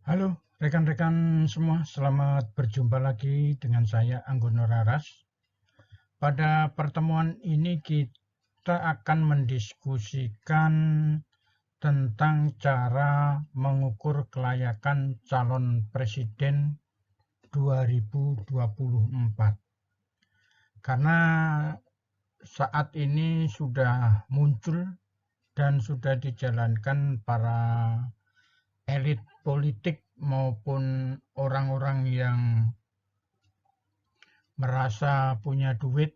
Halo rekan-rekan semua, selamat berjumpa lagi dengan saya Anggono Raras. Pada pertemuan ini kita akan mendiskusikan tentang cara mengukur kelayakan calon presiden 2024. Karena saat ini sudah muncul dan sudah dijalankan para elit politik maupun orang-orang yang merasa punya duit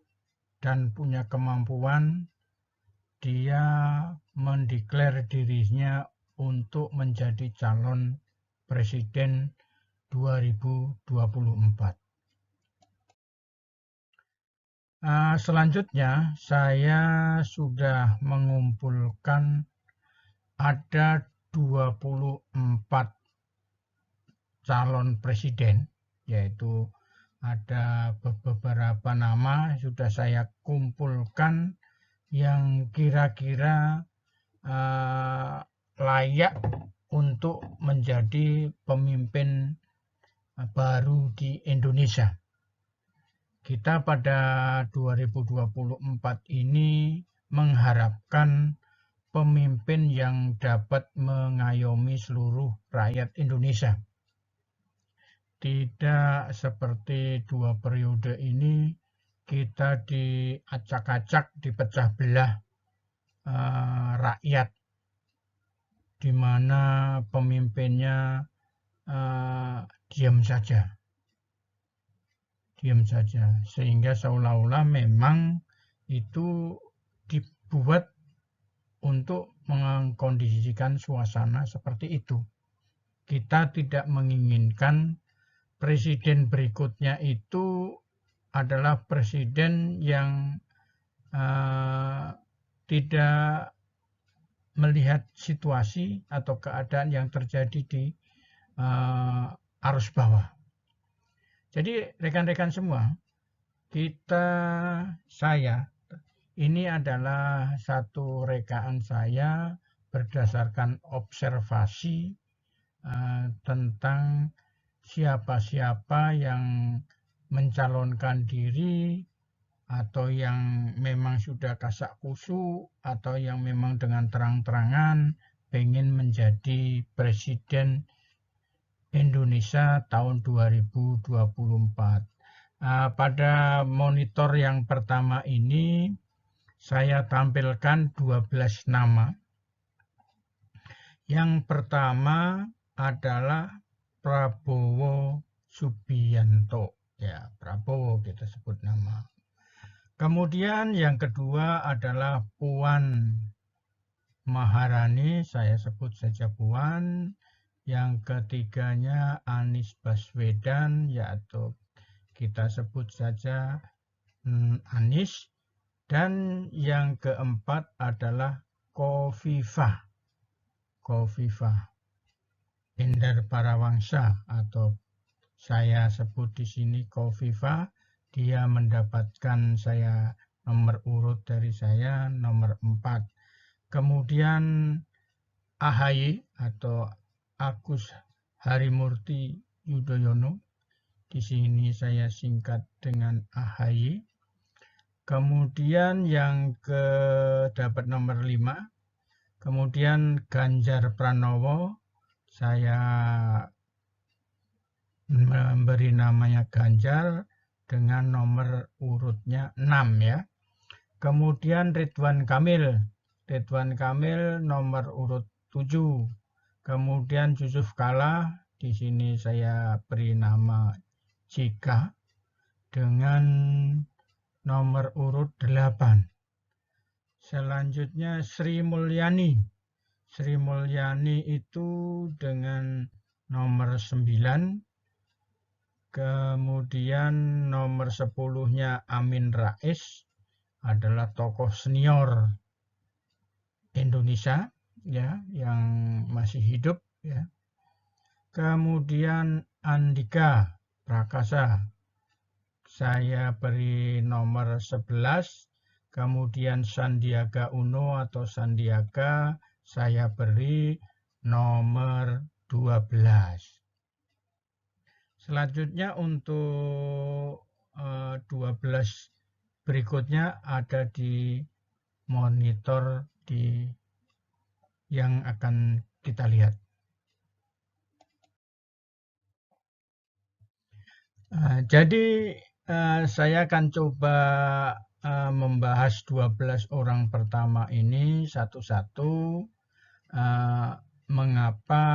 dan punya kemampuan, dia mendeklar dirinya untuk menjadi calon presiden 2024. Selanjutnya saya sudah mengumpulkan ada 24 calon presiden, yaitu ada beberapa nama sudah saya kumpulkan yang kira-kira layak untuk menjadi pemimpin baru di Indonesia. Kita pada 2024 ini mengharapkan pemimpin yang dapat mengayomi seluruh rakyat Indonesia. Tidak seperti 2 periode ini kita diacak-acak, dipecah belah rakyat, di mana pemimpinnya diam saja, sehingga seolah-olah memang itu dibuat untuk mengkondisikan suasana seperti itu. Kita tidak menginginkan presiden berikutnya itu adalah presiden yang tidak melihat situasi atau keadaan yang terjadi di arus bawah. Jadi rekan-rekan semua, saya ini adalah satu rekaan saya berdasarkan observasi tentang siapa-siapa yang mencalonkan diri atau yang memang sudah kasak kusuk atau yang memang dengan terang-terangan pengen menjadi presiden Indonesia tahun 2024. Pada monitor yang pertama ini saya tampilkan 12 nama. Yang pertama adalah Prabowo Subianto. Ya, Prabowo kita sebut nama. Kemudian yang kedua adalah Puan Maharani, saya sebut saja Puan. Yang ketiganya Anies Baswedan, yaitu kita sebut saja Anies. Dan yang keempat adalah Khofifah Indar Parawangsa, atau saya sebut di sini Khofifah. Dia mendapatkan saya nomor urut dari saya nomor 4. Kemudian AHY atau Agus Harimurti Yudhoyono, di sini saya singkat dengan AHY. Kemudian yang dapat nomor 5. Kemudian Ganjar Pranowo, saya memberi namanya Ganjar dengan nomor urutnya 6 ya. Kemudian Ridwan Kamil nomor urut 7. Kemudian Yusuf Kala, di sini saya beri nama JK dengan nomor urut 8. Selanjutnya Sri Mulyani itu dengan nomor 9. Kemudian nomor 10-nya Amin Rais, adalah tokoh senior Indonesia ya, yang masih hidup ya. Kemudian Andika Prakasa, saya beri nomor 11. Kemudian Sandiaga Uno atau Sandiaga, saya beri nomor 12. Selanjutnya untuk 12 berikutnya ada di monitor yang akan kita lihat. Jadi saya akan coba membahas 12 orang pertama ini satu-satu. Mengapa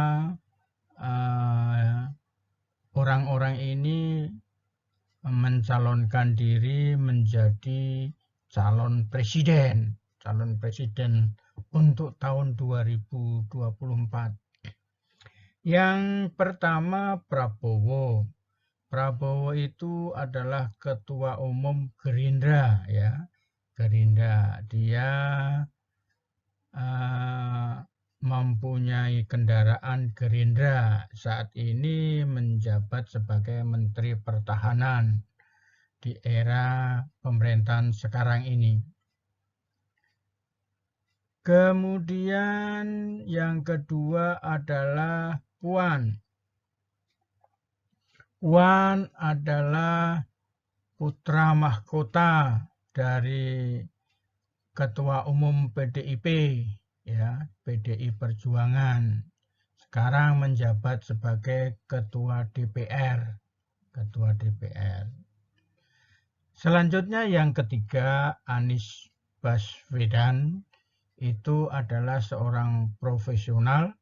orang-orang ini mencalonkan diri menjadi calon presiden untuk tahun 2024. Yang pertama Prabowo. Prabowo itu adalah ketua umum Gerindra, ya. Gerindra. Dia mempunyai kendaraan Gerindra. Saat ini menjabat sebagai Menteri Pertahanan di era pemerintahan sekarang ini. Kemudian yang kedua adalah Puan. Puan adalah putra mahkota dari Ketua Umum PDIP, ya, PDI Perjuangan. Sekarang menjabat sebagai Ketua DPR. Selanjutnya yang ketiga, Anies Baswedan. Itu adalah seorang profesional.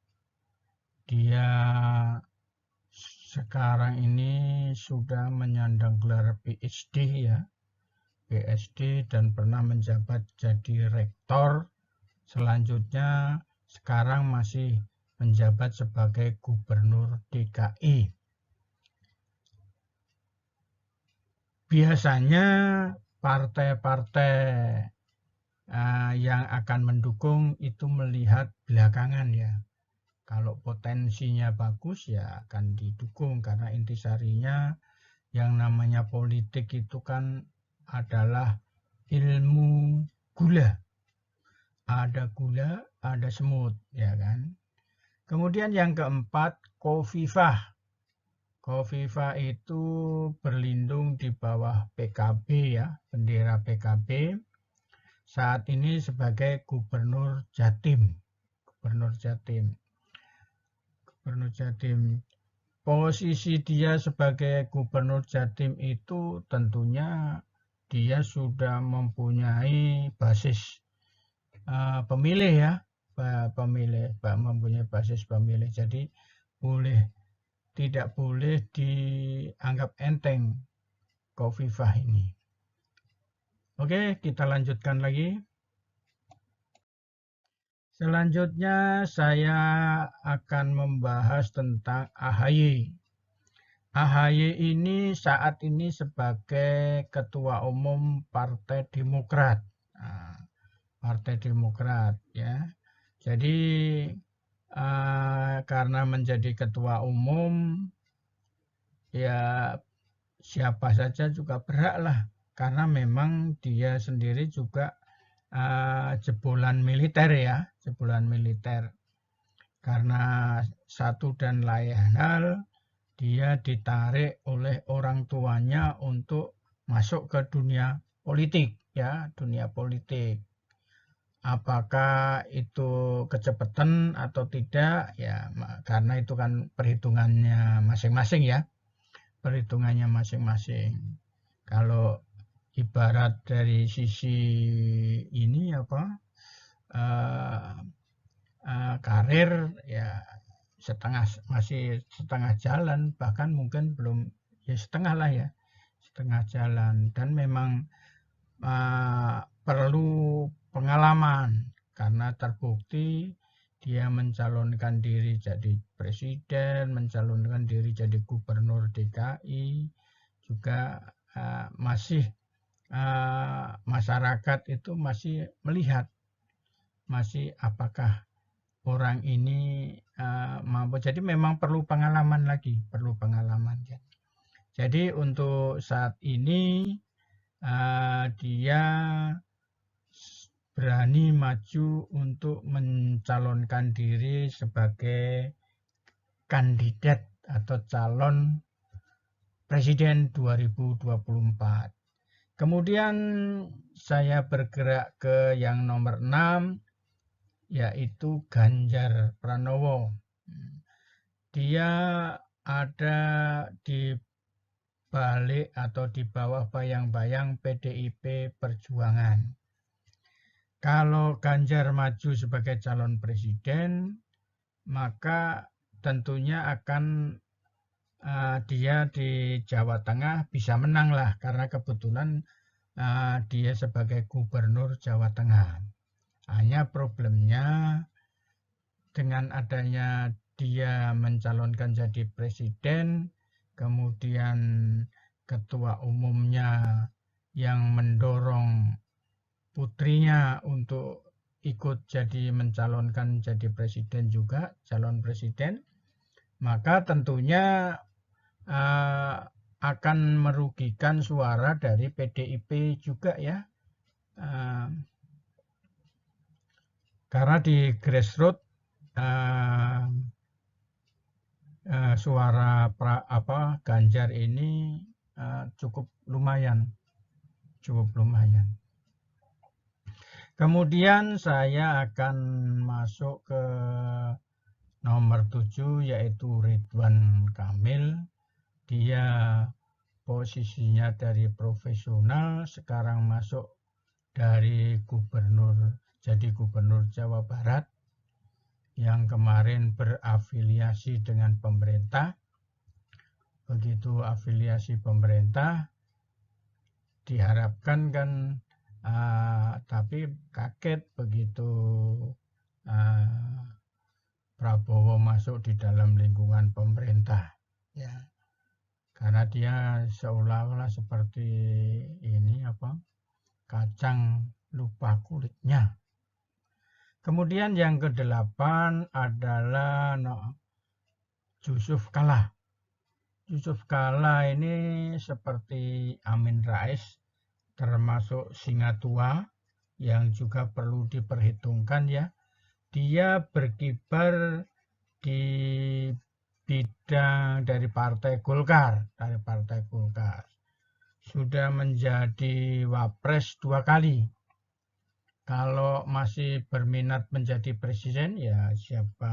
Dia sekarang ini sudah menyandang gelar PhD, ya. PhD dan pernah menjabat jadi rektor. Selanjutnya sekarang masih menjabat sebagai gubernur DKI. Biasanya partai-partai yang akan mendukung itu melihat belakangan, ya. Kalau potensinya bagus ya akan didukung, karena intisarinya yang namanya politik itu kan adalah ilmu gula. Ada gula, ada semut, ya kan. Kemudian yang keempat, Khofifah. Khofifah itu berlindung di bawah PKB, ya, bendera PKB. Saat ini sebagai Gubernur Jatim. Posisi dia sebagai Gubernur Jatim itu tentunya dia sudah mempunyai basis pemilih, ya, mempunyai basis pemilih. Jadi tidak boleh dianggap enteng Khofifah ini. Oke, kita lanjutkan lagi. Selanjutnya saya akan membahas tentang AHY. AHY ini saat ini sebagai Ketua Umum Partai Demokrat. Partai Demokrat, ya. Jadi karena menjadi Ketua Umum, ya siapa saja juga berhak lah. Karena memang dia sendiri juga jebolan militer, ya, jebolan militer. Karena satu dan lain hal, dia ditarik oleh orang tuanya untuk masuk ke dunia politik, ya, dunia politik. Apakah itu kecepatan atau tidak, ya, karena itu kan perhitungannya masing-masing, ya, perhitungannya masing-masing. Kalau ibarat dari sisi ini karir, ya masih setengah jalan, bahkan mungkin belum, ya setengah lah, ya, setengah jalan. Dan memang perlu pengalaman, karena terbukti dia mencalonkan diri jadi presiden, mencalonkan diri jadi gubernur DKI, juga masih masyarakat itu masih melihat apakah orang ini mampu. Jadi memang perlu pengalaman lagi, Jadi untuk saat ini dia berani maju untuk mencalonkan diri sebagai kandidat atau calon Presiden 2024. Kemudian saya bergerak ke yang nomor 6, yaitu Ganjar Pranowo. Dia ada di balik atau di bawah bayang-bayang PDIP Perjuangan. Kalau Ganjar maju sebagai calon presiden, maka tentunya akan dia di Jawa Tengah bisa menang lah, karena kebetulan dia sebagai gubernur Jawa Tengah. Hanya problemnya dengan adanya dia mencalonkan jadi presiden, kemudian ketua umumnya yang mendorong putrinya untuk ikut jadi mencalonkan jadi presiden juga, calon presiden, maka tentunya akan merugikan suara dari PDIP juga ya, karena di grassroots suara Ganjar ini cukup lumayan. Kemudian saya akan masuk ke nomor 7, yaitu Ridwan Kamil. Dia posisinya dari profesional, sekarang masuk dari jadi gubernur Jawa Barat, yang kemarin berafiliasi dengan pemerintah. Begitu afiliasi pemerintah, diharapkan kan, tapi kaget begitu Prabowo masuk di dalam lingkungan pemerintah, ya. Karena dia seolah-olah seperti kacang lupa kulitnya. Kemudian yang ke-8 adalah Yusuf Kalla. Yusuf Kalla ini seperti Amin Rais, termasuk singa tua yang juga perlu diperhitungkan ya. Dia berkibar di bidang dari Partai Golkar, sudah menjadi wapres 2 kali. Kalau masih berminat menjadi presiden, ya siapa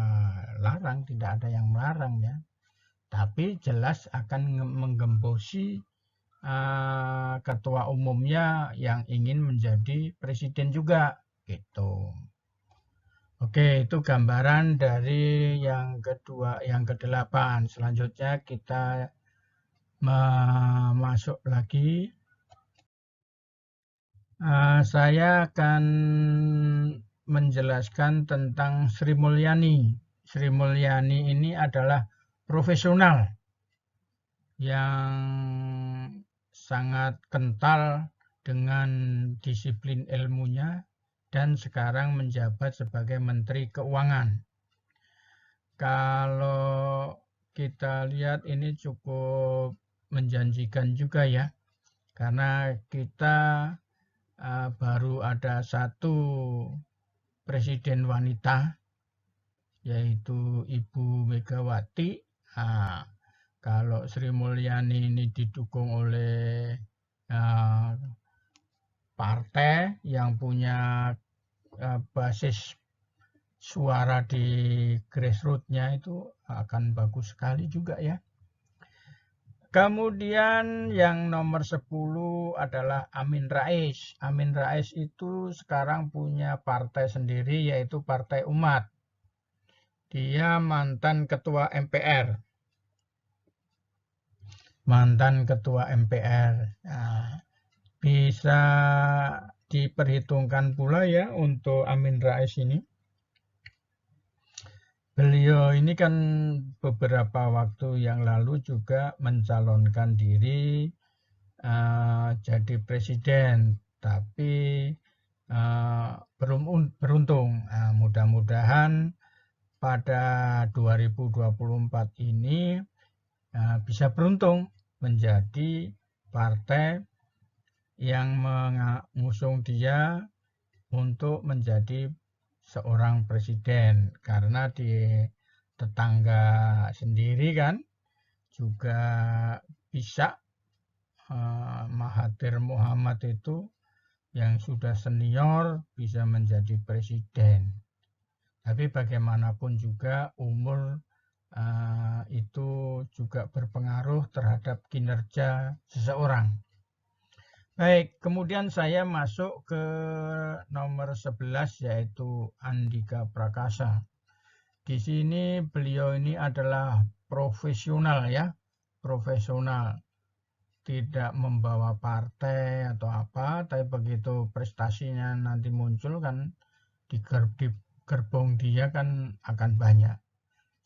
larang, tidak ada yang melarang ya. Tapi jelas akan menggembosi ketua umumnya yang ingin menjadi presiden juga, gitu. Oke, itu gambaran dari yang kedua, yang ke-8. Selanjutnya kita masuk lagi. Saya akan menjelaskan tentang Sri Mulyani. Sri Mulyani ini adalah profesional yang sangat kental dengan disiplin ilmunya, dan sekarang menjabat sebagai Menteri Keuangan. Kalau kita lihat ini cukup menjanjikan juga ya, karena kita baru ada 1 presiden wanita, yaitu Ibu Megawati. Kalau Sri Mulyani ini didukung oleh partai yang punya basis suara di grassroots-nya, itu akan bagus sekali juga ya. Kemudian yang nomor 10 adalah Amin Rais. Amin Rais itu sekarang punya partai sendiri, yaitu Partai Umat. Dia mantan ketua MPR. Bisa diperhitungkan pula ya untuk Amin Rais ini. Beliau ini kan beberapa waktu yang lalu juga mencalonkan diri jadi presiden, tapi belum beruntung. Mudah-mudahan pada 2024 ini bisa beruntung menjadi partai yang mengusung dia untuk menjadi seorang presiden, karena di tetangga sendiri kan juga bisa Mahathir Muhammad itu yang sudah senior bisa menjadi presiden. Tapi bagaimanapun juga umur itu juga berpengaruh terhadap kinerja seseorang. Baik, kemudian saya masuk ke nomor 11 yaitu Andika Prakasa. Di sini beliau ini adalah profesional ya, profesional. Tidak membawa partai atau apa, tapi begitu prestasinya nanti muncul kan di gerbong dia kan akan banyak.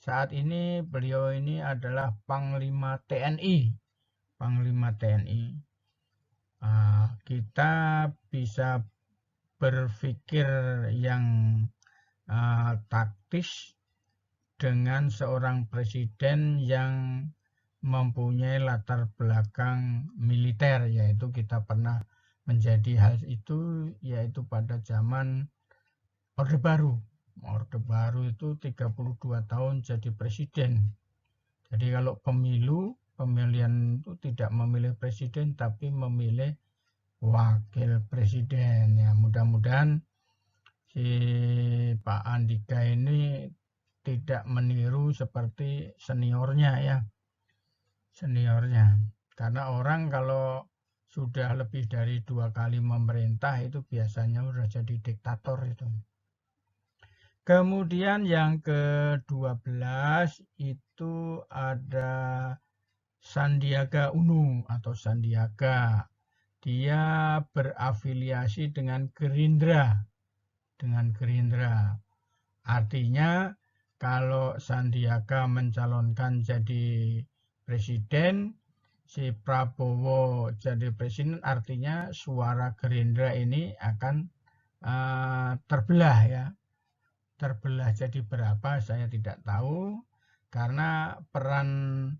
Saat ini beliau ini adalah Panglima TNI. Panglima TNI. Kita bisa berpikir yang taktis dengan seorang presiden yang mempunyai latar belakang militer, yaitu kita pernah menjadi hal itu yaitu pada zaman Orde Baru. Orde Baru itu 32 tahun jadi presiden. Jadi kalau pemilihan itu tidak memilih presiden tapi memilih wakil presiden. Ya, mudah-mudahan si Pak Andika ini tidak meniru seperti seniornya ya. Karena orang kalau sudah lebih dari 2 kali memerintah itu biasanya udah jadi diktator itu. Kemudian yang ke-12 itu ada Sandiaga Uno atau Sandiaga. Dia berafiliasi dengan Gerindra. Artinya kalau Sandiaga mencalonkan jadi presiden, si Prabowo jadi presiden, artinya suara Gerindra ini akan terbelah ya. Terbelah jadi berapa saya tidak tahu, karena peran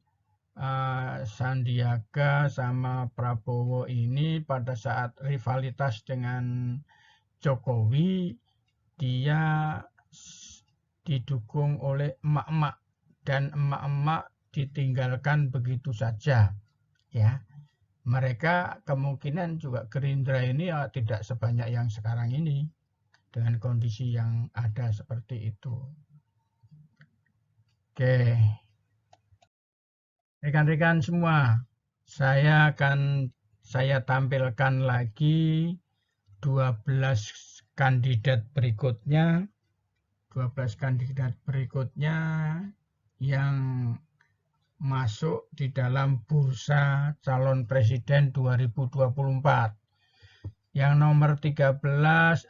Sandiaga sama Prabowo ini pada saat rivalitas dengan Jokowi, dia didukung oleh emak-emak dan emak-emak ditinggalkan begitu saja ya. Mereka kemungkinan juga Gerindra ini tidak sebanyak yang sekarang ini dengan kondisi yang ada seperti itu. Oke, rekan-rekan semua, saya tampilkan lagi 12 kandidat berikutnya. 12 kandidat berikutnya yang masuk di dalam bursa calon presiden 2024. Yang nomor 13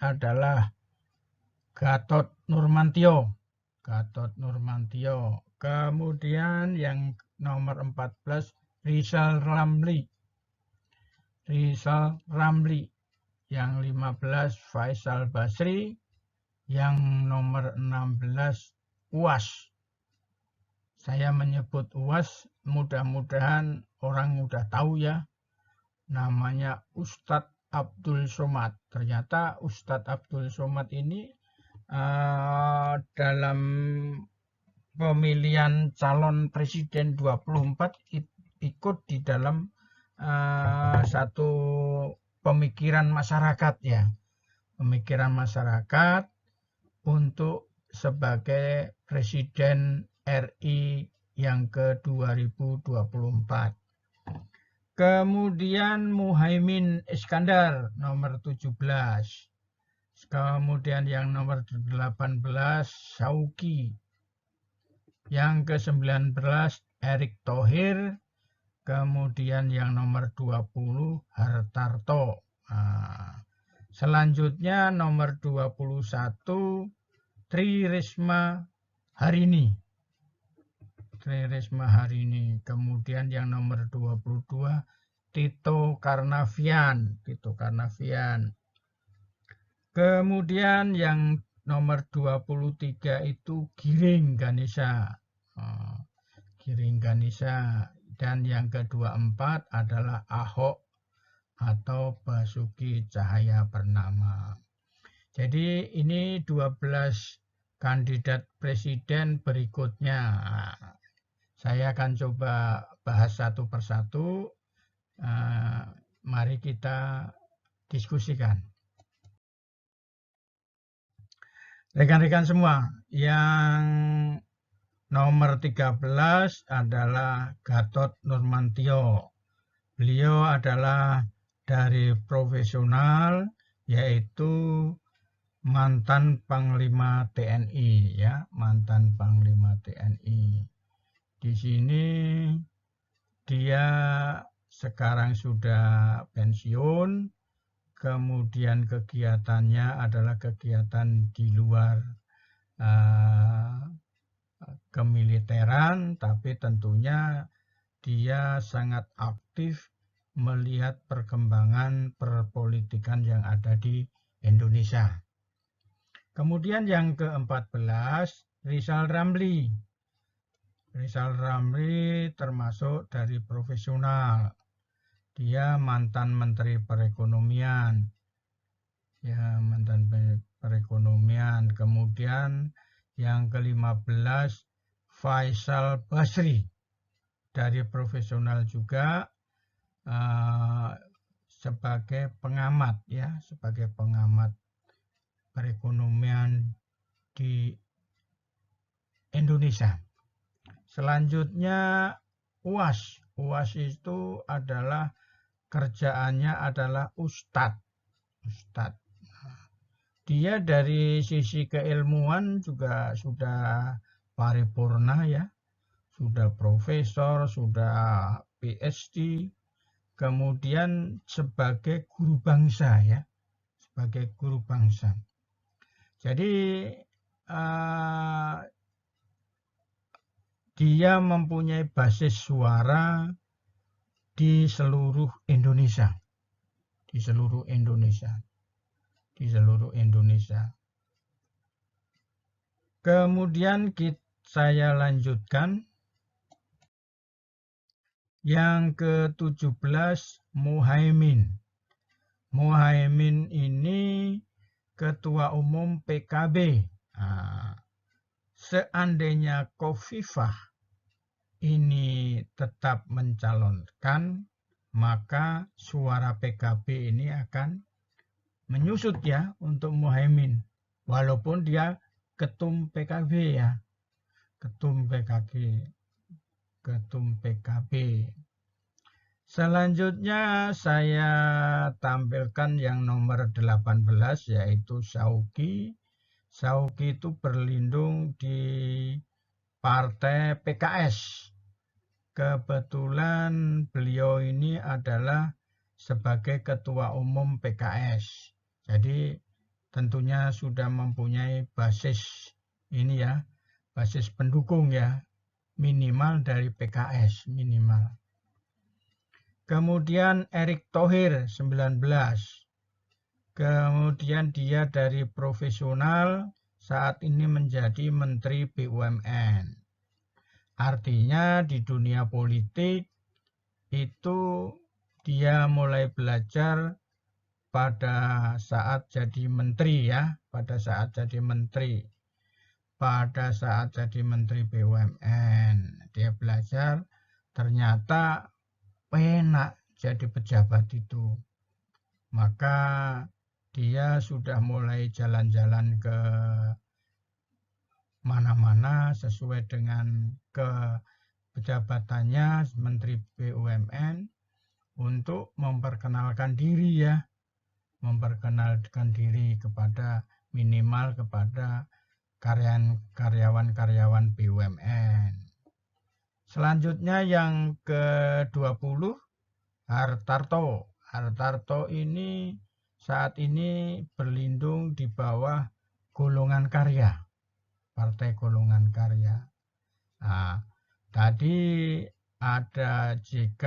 adalah Gatot Nurmantio. Kemudian yang nomor 14 Rizal Ramli. Yang 15 Faisal Basri. Yang nomor 16 UAS. Saya menyebut UAS, mudah-mudahan orang udah tahu ya, namanya Ustadz Abdul Somad. Ternyata Ustadz Abdul Somad ini dalam pemilihan calon presiden 24 ikut di dalam satu pemikiran masyarakat ya. Pemikiran masyarakat untuk sebagai Presiden RI yang ke-2024. Kemudian Muhaimin Iskandar nomor 17. Kemudian yang nomor 18 Syauqi. Yang ke-19 Erick Thohir. Kemudian yang nomor 20 Hartarto. Selanjutnya nomor 21 Tri Risma Harini. Kemudian yang nomor 22 Tito Karnavian. Kemudian yang nomor 23 itu Giring Ganesa. Dan yang ke-24 adalah Ahok atau Basuki Cahayapurnama. Jadi ini 12 kandidat presiden berikutnya. Saya akan coba bahas satu persatu. Mari kita diskusikan. Rekan-rekan semua, yang nomor 13 adalah Gatot Nurmantio. Beliau adalah dari profesional, yaitu mantan Panglima TNI, ya, mantan Panglima TNI. Di sini dia sekarang sudah pensiun, kemudian kegiatannya adalah kegiatan di luar kemiliteran, tapi tentunya dia sangat aktif melihat perkembangan perpolitikan yang ada di Indonesia. Kemudian yang ke-14, Rizal Ramli. Rizal Ramli termasuk dari profesional. Dia mantan Menteri Perekonomian. Ya, mantan perekonomian. Kemudian yang ke-15, Faisal Basri. Dari profesional juga, sebagai pengamat, ya, sebagai pengamat perekonomian di Indonesia. Selanjutnya UAS. UAS itu adalah kerjaannya adalah ustadz. Dia dari sisi keilmuan juga sudah paripurna, ya. Sudah profesor, sudah PhD. Kemudian sebagai guru bangsa, ya. Sebagai guru bangsa. Jadi dia mempunyai basis suara di seluruh Indonesia. Di seluruh Indonesia. Kemudian saya lanjutkan. Yang ke-17, Muhaimin. Muhaimin ini Ketua Umum PKB. Seandainya Khofifah ini tetap mencalonkan, maka suara PKB ini akan menyusut, ya, untuk Muhaimin. Walaupun dia ketum PKB, ya. Ketum PKB. Selanjutnya saya tampilkan yang nomor 18, yaitu Syauqi. Syauqi itu berlindung di Partai PKS. Kebetulan beliau ini adalah sebagai Ketua Umum PKS. Jadi tentunya sudah mempunyai basis ini, ya, basis pendukung, ya, minimal dari PKS, minimal. Kemudian Erick Thohir 19. Kemudian dia dari profesional, saat ini menjadi Menteri BUMN. Artinya di dunia politik itu dia mulai belajar pada saat jadi menteri, ya, pada saat jadi menteri BUMN. Dia belajar, ternyata enak jadi pejabat itu. Maka dia sudah mulai jalan-jalan ke mana-mana sesuai dengan pejabatannya Menteri BUMN untuk memperkenalkan diri, ya. Memperkenalkan diri kepada minimal kepada karyawan-karyawan BUMN. Selanjutnya yang ke-20, Hartarto. Hartarto ini saat ini berlindung di bawah golongan karya, Partai Golongan Karya. Tadi ada JK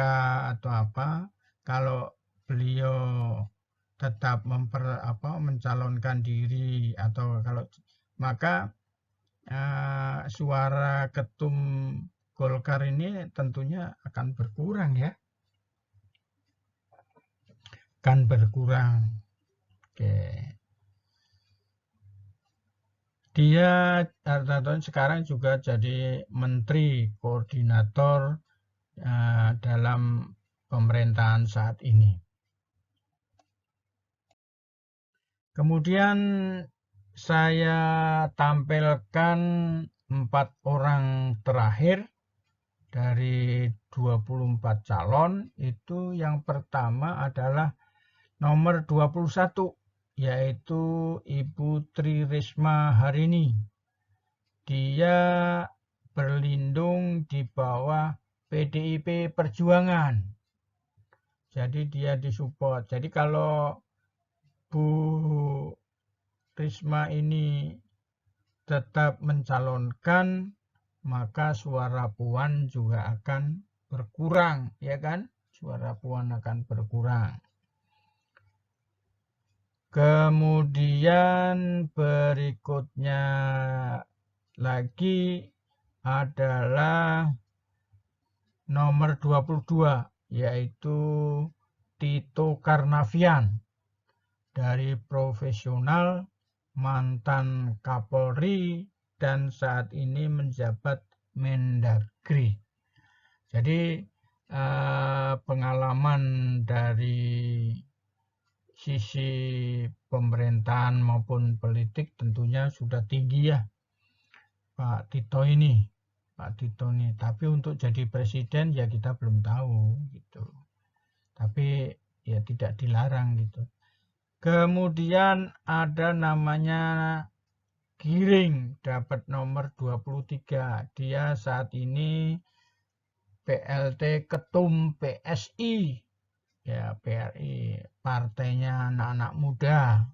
atau apa, kalau beliau tetap mencalonkan diri atau maka suara ketum Golkar ini tentunya akan berkurang, ya. Akan berkurang. Oke. Dia sekarang juga jadi Menteri Koordinator dalam pemerintahan saat ini. Kemudian saya tampilkan 4 orang terakhir dari 24 calon. Itu yang pertama adalah nomor 21, yaitu Ibu Tri Risma Harini. Dia berlindung di bawah PDIP Perjuangan. Jadi dia disupport. Jadi kalau Bu Risma ini tetap mencalonkan, maka suara Puan juga akan berkurang, ya kan? Suara Puan akan berkurang. Kemudian berikutnya lagi adalah nomor 22, yaitu Tito Karnavian. Dari profesional, mantan Kapolri, dan saat ini menjabat Mendagri. Jadi pengalaman dari sisi pemerintahan maupun politik tentunya sudah tinggi ya Pak Tito ini. Tapi untuk jadi presiden ya kita belum tahu gitu. Tapi ya tidak dilarang gitu. Kemudian ada namanya Giring, dapat nomor 23. Dia saat ini PLT Ketum PSI, ya PRI, partainya anak-anak muda.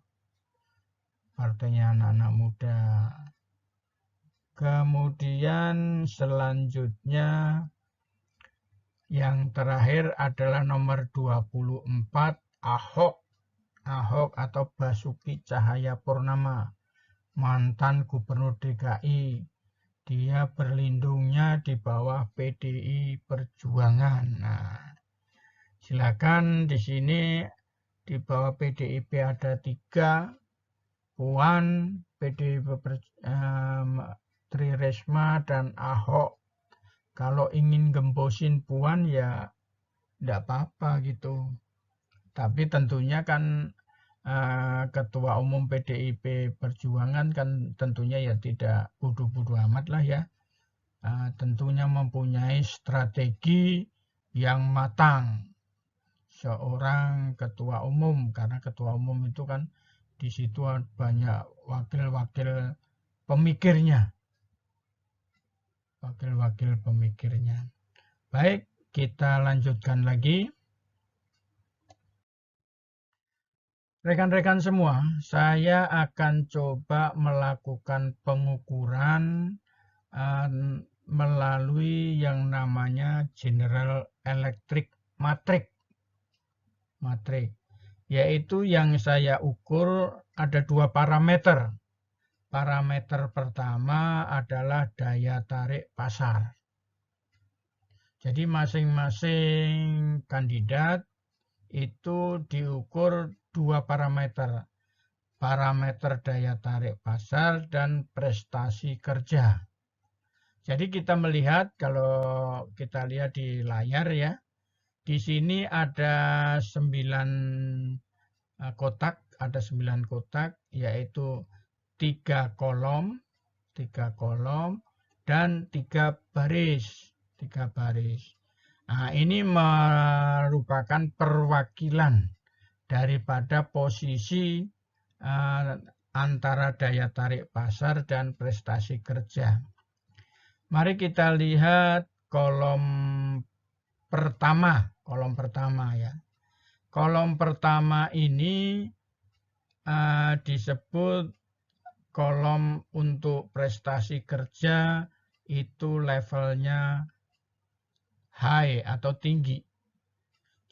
Kemudian selanjutnya yang terakhir adalah nomor 24, Ahok atau Basuki Cahayapurnama, mantan Gubernur DKI. Dia berlindungnya di bawah PDI Perjuangan. Nah, silakan di sini di bawah PDIP ada 3, Puan, PDIP Tri Risma, dan Ahok. Kalau ingin gembosin Puan ya tidak apa-apa gitu. Tapi tentunya kan Ketua Umum PDIP Perjuangan kan tentunya ya tidak bodoh-bodoh amat lah ya. Tentunya mempunyai strategi yang matang seorang ketua umum, karena ketua umum itu kan di situ banyak wakil-wakil pemikirnya. Baik, kita lanjutkan lagi. Rekan-rekan semua, saya akan coba melakukan pengukuran melalui yang namanya General Electric Matrix, yaitu yang saya ukur ada 2 parameter. Parameter pertama adalah daya tarik pasar. Jadi masing-masing kandidat itu diukur 2 parameter. Parameter daya tarik pasar dan prestasi kerja. Jadi kita melihat, kalau kita lihat di layar ya, di sini ada 9 kotak, yaitu 3 kolom dan 3 baris. Nah, ini merupakan perwakilan daripada posisi antara daya tarik pasar dan prestasi kerja. Mari kita lihat kolom pertama ya. Kolom pertama ini disebut kolom untuk prestasi kerja, itu levelnya high atau tinggi.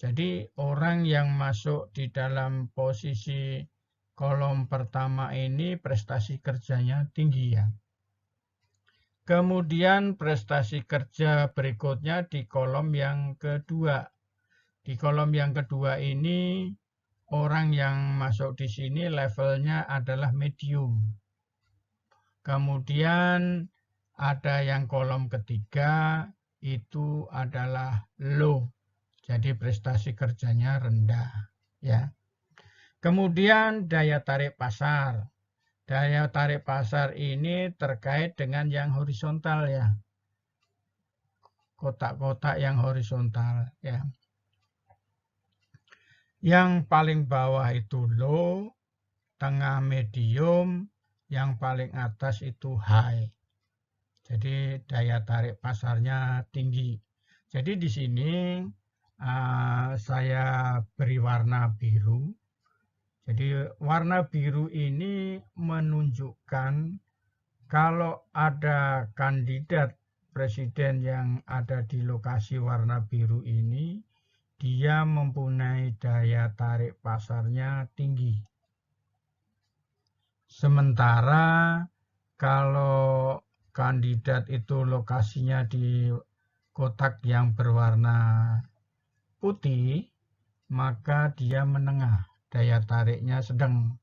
Jadi orang yang masuk di dalam posisi kolom pertama ini prestasi kerjanya tinggi ya. Kemudian prestasi kerja berikutnya di kolom yang kedua. Di kolom yang kedua ini orang yang masuk di sini levelnya adalah medium. Kemudian ada yang kolom ketiga itu adalah low. Jadi prestasi kerjanya rendah, ya. Kemudian daya tarik pasar. Daya tarik pasar ini terkait dengan yang horizontal, ya. Kotak-kotak yang horizontal, ya. Yang paling bawah itu low, tengah medium, yang paling atas itu high. Jadi daya tarik pasarnya tinggi. Jadi di sini saya beri warna biru. Jadi warna biru ini menunjukkan kalau ada kandidat presiden yang ada di lokasi warna biru ini, dia mempunyai daya tarik pasarnya tinggi. Sementara kalau kandidat itu lokasinya di kotak yang berwarna putih, maka dia menengah, daya tariknya sedang.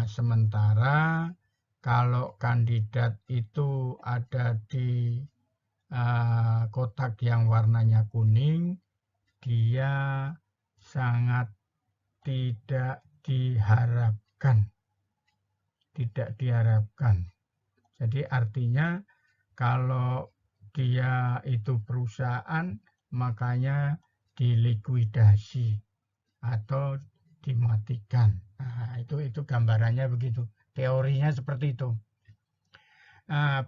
Sementara kalau kandidat itu ada di kotak yang warnanya kuning, dia sangat tidak diharapkan. Tidak diharapkan. Jadi artinya kalau dia itu perusahaan, makanya dilikuidasi atau dimatikan. Nah, itu gambarannya begitu. Teorinya seperti itu.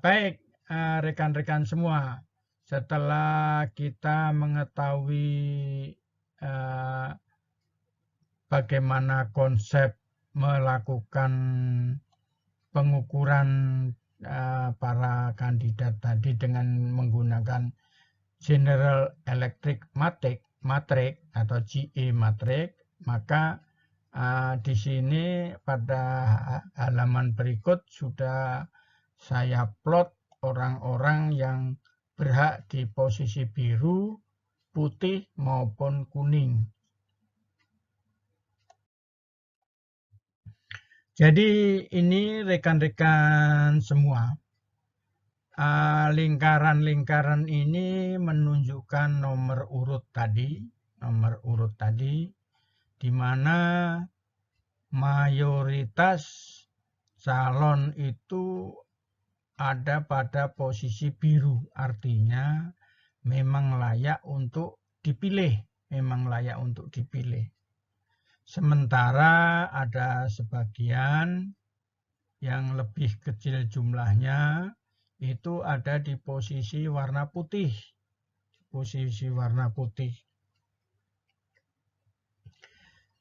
Baik, rekan-rekan semua, setelah kita mengetahui bagaimana konsep melakukan pengukuran para kandidat tadi dengan menggunakan General Electric Matrix atau GE Matrix, maka di sini pada halaman berikut sudah saya plot orang-orang yang berhak di posisi biru, putih maupun kuning. Jadi ini rekan-rekan semua, lingkaran-lingkaran ini menunjukkan nomor urut tadi, di mana mayoritas calon itu ada pada posisi biru, artinya memang layak untuk dipilih, Sementara ada sebagian yang lebih kecil jumlahnya itu ada di posisi warna putih.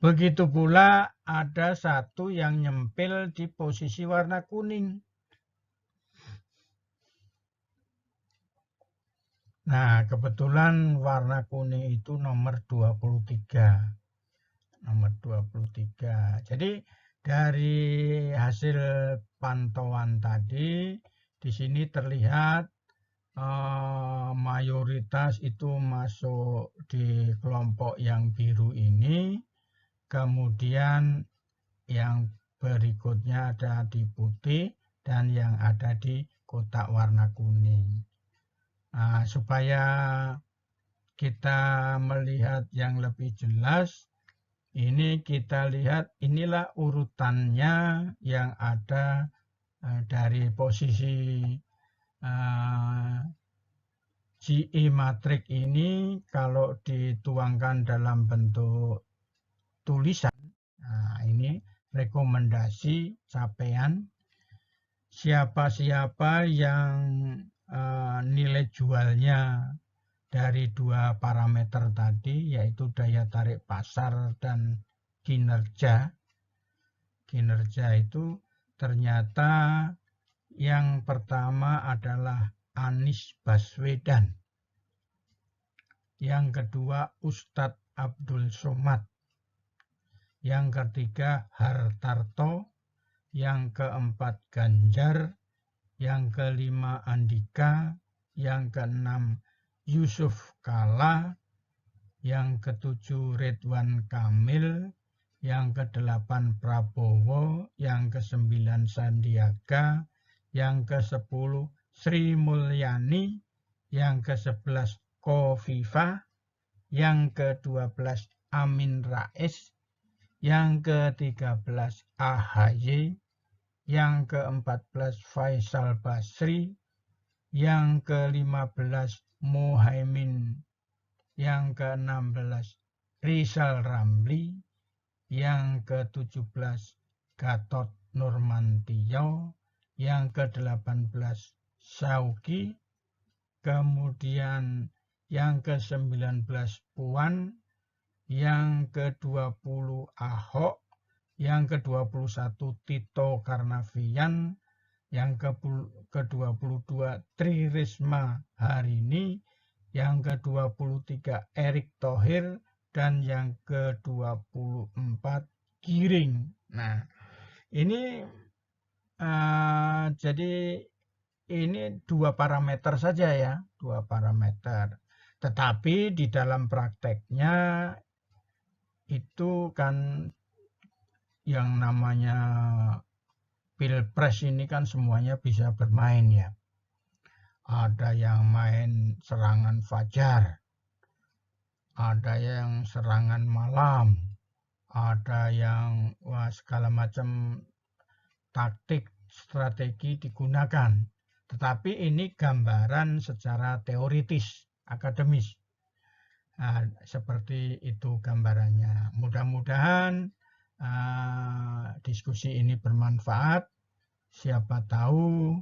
Begitu pula ada satu yang nyempil di posisi warna kuning. Nah, kebetulan warna kuning itu nomor 23. Jadi dari hasil pantauan tadi, di sini terlihat mayoritas itu masuk di kelompok yang biru ini, kemudian yang berikutnya ada di putih dan yang ada di kotak warna kuning. Supaya kita melihat yang lebih jelas, ini kita lihat inilah urutannya yang ada dari posisi GE Matrix ini kalau dituangkan dalam bentuk tulisan. Ini rekomendasi capaian siapa-siapa yang nilai jualnya dari dua parameter tadi, yaitu daya tarik pasar dan kinerja. Kinerja itu ternyata yang pertama adalah Anies Baswedan. Yang kedua Ustadz Abdul Somad. Yang ketiga Hartarto. Yang keempat Ganjar. Yang kelima Andika. Yang keenam Yusuf Kala, yang ketujuh Ridwan Kamil, yang kedelapan Prabowo, yang kesembilan Sandiaga, yang ke-10 Sri Mulyani, yang ke-11 Khofifah, yang ke-12 Amin Rais, yang ke-13 AHY, yang ke-14 Faisal Basri, yang ke-15 Muhaimin, yang ke-16 Rizal Ramli, yang ke-17 Gatot Nurmantio, yang ke-18 Syauqi, kemudian yang ke-19 Puan, yang ke-20 Ahok, yang ke-21 Tito Karnavian, yang ke-22 Tri Risma Harini, yang ke-23 Erick Thohir, dan yang ke-24 Giring. Nah, ini jadi ini 2 parameter saja ya, 2 parameter. Tetapi di dalam prakteknya itu kan yang namanya Pilpres ini kan semuanya bisa bermain ya. Ada yang main serangan fajar, ada yang serangan malam, ada yang segala macam taktik, strategi digunakan. Tetapi ini gambaran secara teoritis, akademis. Nah, seperti itu gambarannya. Mudah-mudahan diskusi ini bermanfaat. Siapa tahu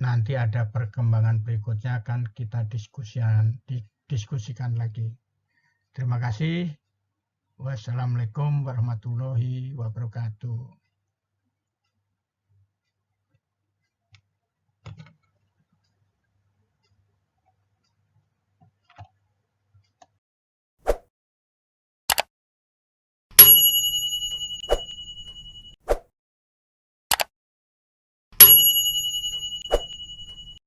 nanti ada perkembangan berikutnya akan kita diskusikan lagi. Terima kasih. Wassalamualaikum warahmatullahi wabarakatuh.